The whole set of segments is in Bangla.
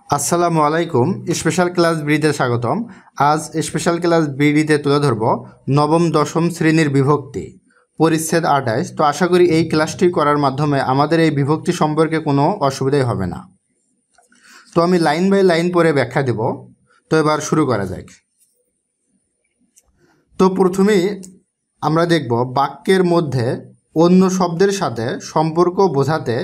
আসসালামু আলাইকুম। স্পেশাল ক্লাস বিডিতে স্বাগতম। আজ স্পেশাল ক্লাস বিডিতে তুলে ধরব নবম দশম শ্রেণীর বিভক্তি পরিচ্ছেদ ২৮। তো আশা করি এই ক্লাসটি করার মাধ্যমে আমাদের এই বিভক্তি সম্পর্কে কোনো অসুবিধাই হবে না। তো আমি লাইন বাই লাইন পড়ে ব্যাখ্যা দেব। তো এবার শুরু করা যাক। তো প্রথমেই আমরা দেখব বাক্যের মধ্যে অন্য শব্দের সাথে সম্পর্ক বোঝাতে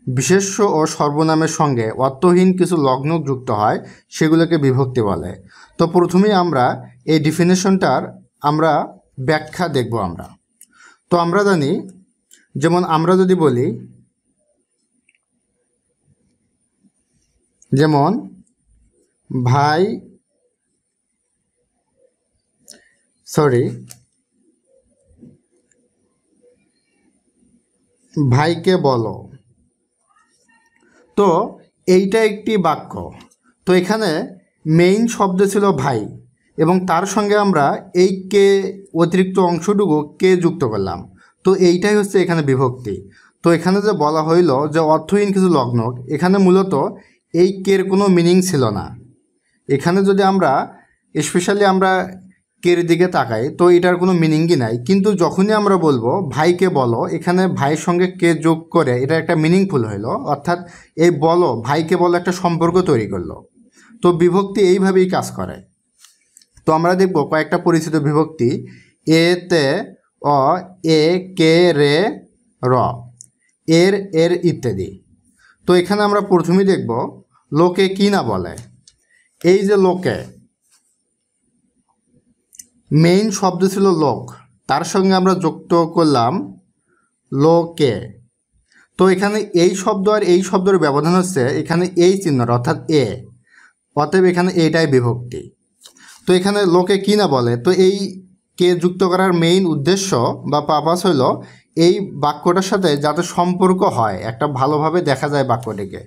বিশেষ্য ও সর্বনামের সঙ্গে অর্থহীন কিছু লগ্ন যুক্ত হয়, সেগুলোকে বিভক্তি বলে। তো প্রথমেই আমরা এই ডিফিনেশনটার আমরা ব্যাখ্যা দেখব। তো আমরা জানি, যেমন আমরা যদি বলি, যেমন ভাইকে বলো। তো এইটা একটি বাক্য। তো এখানে মেইন শব্দ ছিল ভাই এবং তার সঙ্গে আমরা এই কে অতিরিক্ত অংশটুকু কে যুক্ত করলাম। তো এইটাই হচ্ছে এখানে বিভক্তি। তো এখানে যে বলা হইল যে অর্থহীন কিছু লগ্ন, এখানে মূলত এই কের কোনো মিনিং ছিল না। এখানে যদি আমরা স্পেশালি আমরা কের দিকে তাকাই তো এটার কোনো মিনিংই নাই, কিন্তু যখনই আমরা বলবো ভাইকে বলো, এখানে ভাইয়ের সঙ্গে কে যোগ করে এটা একটা মিনিংফুল হইলো, অর্থাৎ এই বলো ভাইকে বলো একটা সম্পর্ক তৈরি করলো। তো বিভক্তি এইভাবেই কাজ করে। তো আমরা দেখব কয়েকটা পরিচিত বিভক্তি, এ তে, অ, এ, কে, রে, র, এর, এর ইত্যাদি। তো এখানে আমরা প্রথমেই দেখব লোকে কি না বলে। এই যে লোকে, মেইন শব্দ ছিল লোক, তার সঙ্গে আমরা যুক্ত করলাম লোকে। তো এখানে এই শব্দ আর এই শব্দের ব্যবধান হচ্ছে এখানে এই চিহ্নটা, অর্থাৎ এ, অতএব এখানে এটাই বিভক্তি। তো এখানে লোকে কি না বলে, তো এই কে যুক্ত করার মেইন উদ্দেশ্য বা পারপাস হইল এই বাক্যটার সাথে যাতে সম্পর্ক হয়, একটা ভালোভাবে দেখা যায় বাক্যটিকে।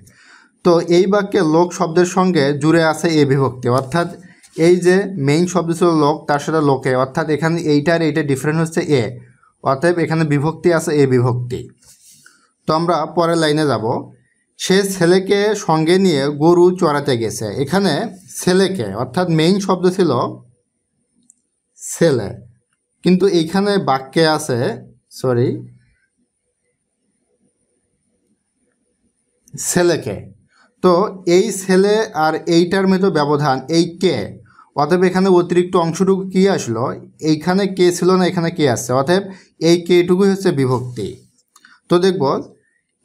তো এই বাক্যে লোক শব্দের সঙ্গে জুড়ে আছে এ বিভক্তি, অর্থাৎ এই যে মেইন শব্দ ছিল লোক, তার সাথে লোকে, অর্থাৎ এখানে এইটার এইটা ডিফারেন্স হচ্ছে এ, অতএব এখানে বিভক্তি আছে এ বিভক্তি। তো আমরা পরের লাইনে যাব, সে ছেলেকে সঙ্গে নিয়ে গরু চড়াতে গেছে। এখানে ছেলেকে, অর্থাৎ মেইন শব্দ ছিল ছেলে, কিন্তু এইখানে বাক্যে আছে ছেলেকে। তো এই ছেলে আর এইটার মধ্যে ব্যবধান এই কে, অতএব এখানে অতিরিক্ত অংশটুকু কি আসলো, এইখানে কে ছিল না, এখানে কে আসছে, অতএব এই কেটুকুই হচ্ছে বিভক্তি। তো দেখব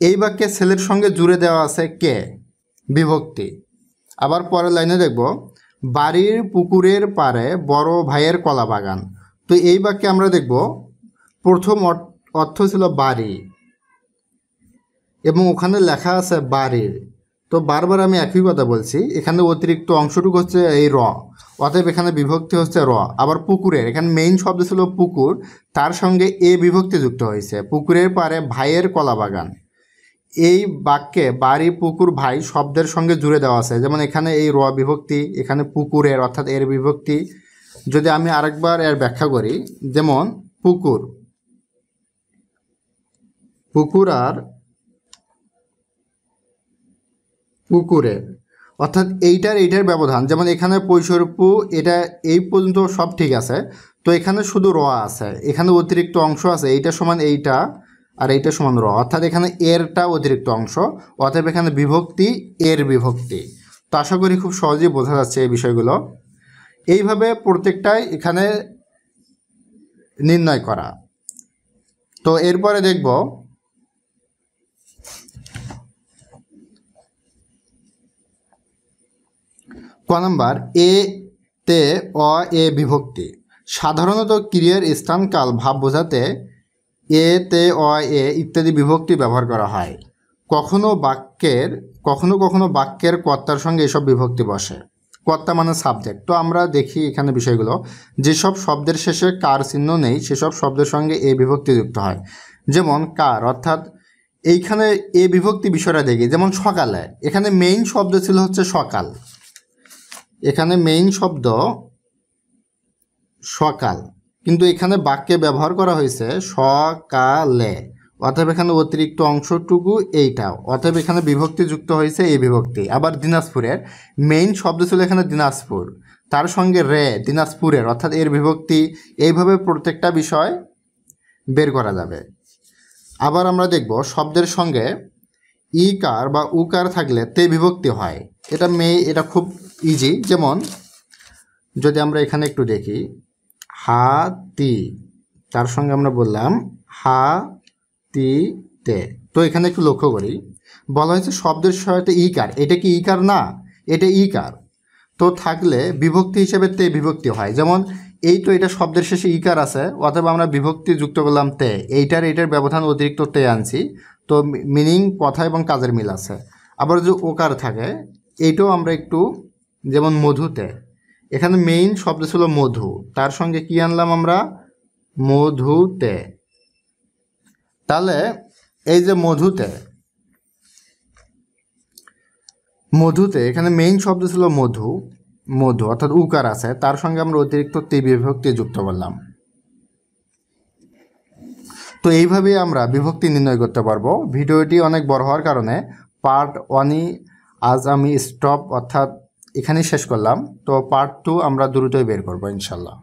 এই বাক্যে ছেলের সঙ্গে জুড়ে দেওয়া আছে কে, বিভক্তি। আবার পরের লাইনে দেখব বাড়ির পুকুরের পাড়ে বড় ভাইয়ের কলা বাগান। তো এই বাক্যে আমরা দেখব প্রথম অর্থ ছিল বাড়ি এবং ওখানে লেখা আছে বাড়ির। তো বারবার আমি একই কথা বলছি, এখানে অতিরিক্ত অংশটুকু হচ্ছে এই র, অতএব এখানে বিভক্তি হচ্ছে র। আবার পুকুরের, এখানে মেইন শব্দ ছিল পুকুর, তার সঙ্গে এ বিভক্তি যুক্ত হয়েছে, পুকুরের পাড়ে ভাইয়ের কলা বাগান। এই বাক্যে বাড়ি পুকুর ভাই শব্দের সঙ্গে জুড়ে দেওয়া আছে, যেমন এখানে এই র বিভক্তি, এখানে পুকুরের অর্থাৎ এর বিভক্তি। যদি আমি আরেকবার এর ব্যাখ্যা করি, যেমন পুকুর, পুকুর আর পুকুরের, অর্থাৎ এইটার ব্যবধান, যেমন এখানে পৈশরপু, এটা এই পর্যন্ত সব ঠিক আছে। তো এখানে শুধু র আছে, এখানে অতিরিক্ত অংশ আছে, এইটা সমান এইটা আর এইটা সমান র, অর্থাৎ এখানে এরটা অতিরিক্ত অংশ, অতএব এখানে বিভক্তি এর বিভক্তি। তো আশা করি খুব সহজেই বোঝা যাচ্ছে এই বিষয়গুলো। এইভাবে প্রত্যেকটাই এখানে নির্ণয় করা। তো এরপরে দেখব ক নাম্বার, এ তে, অ, এ বিভক্তি। সাধারণত ক্রিয়ার স্থান কাল ভাব বোঝাতে এ তে, অ, এ ইত্যাদি বিভক্তি ব্যবহার করা হয়। কখনো কখনো বাক্যের কর্তার সঙ্গে এসব বিভক্তি বসে। কর্তা মানে সাবজেক্ট। তো আমরা দেখি এখানে বিষয়গুলো, যেসব শব্দের শেষে কার চিহ্ন নেই সেসব শব্দের সঙ্গে এ বিভক্তি যুক্ত হয়। যেমন কার, অর্থাৎ এইখানে এ বিভক্তি বিষয়টা দেখি, যেমন সকালে, এখানে মেইন শব্দ ছিল হচ্ছে সকাল, এখানে মেইন শব্দ সকাল, কিন্তু এখানে বাক্যে ব্যবহার করা হয়েছে সকালে, অতএব এখানে অতিরিক্ত অংশটুকু এইটাও, অতএব এখানে বিভক্তি যুক্ত হয়েছে এই বিভক্তি। আবার দিনাজপুরের মেইন শব্দ ছিল এখানে দিনাজপুর, তার সঙ্গে রে দিনাজপুরের, অর্থাৎ এর বিভক্তি। এইভাবে প্রত্যেকটা বিষয় বের করা যাবে। আবার আমরা দেখব শব্দের সঙ্গে ইকার বা উকার থাকলে তে বিভক্তি হয়। এটা খুব ইজি। যেমন যদি আমরা এখানে একটু দেখি, হাতি, তার সঙ্গে আমরা বললাম হাতিতে। তো এখানে একটু লক্ষ্য করি, বলা হয়েছে শব্দের সহায়তা ইকার। এটা কি ইকার না? এটা ইকার। তো থাকলে বিভক্তি হিসেবে তে বিভক্তি হয়। যেমন এই তো এটা শব্দের শেষে ইকার আছে, অথবা আমরা বিভক্তি যুক্ত করলাম তে, এইটার ব্যবধান অতিরিক্ত তে আনছি। তো মিনিং কথা এবং কাজের মিল আছে। আবার যে ওকার থাকে, এইটাও আমরা একটু, যেমন মধুতে, এখানে মেইন শব্দ ছিল মধু, তার সঙ্গে কি আনলাম আমরা? মধুতে। তাহলে এই যে মধুতে এখানে মেইন শব্দ ছিল মধু, অর্থাৎ উকার আছে, তার সঙ্গে আমরা অতিরিক্ত তে বিভক্তি যুক্ত করলাম। তো এইভাবেই আমরা বিভক্তি নির্ণয় করতে পারবো। ভিডিওটি অনেক বড় হওয়ার কারণে পার্ট 1ই আজ আমি স্টপ, অর্থাৎ এখানেই শেষ করলাম। তো পার্ট 2 আমরা দ্রুতই বের করবো ইনশাল্লাহ।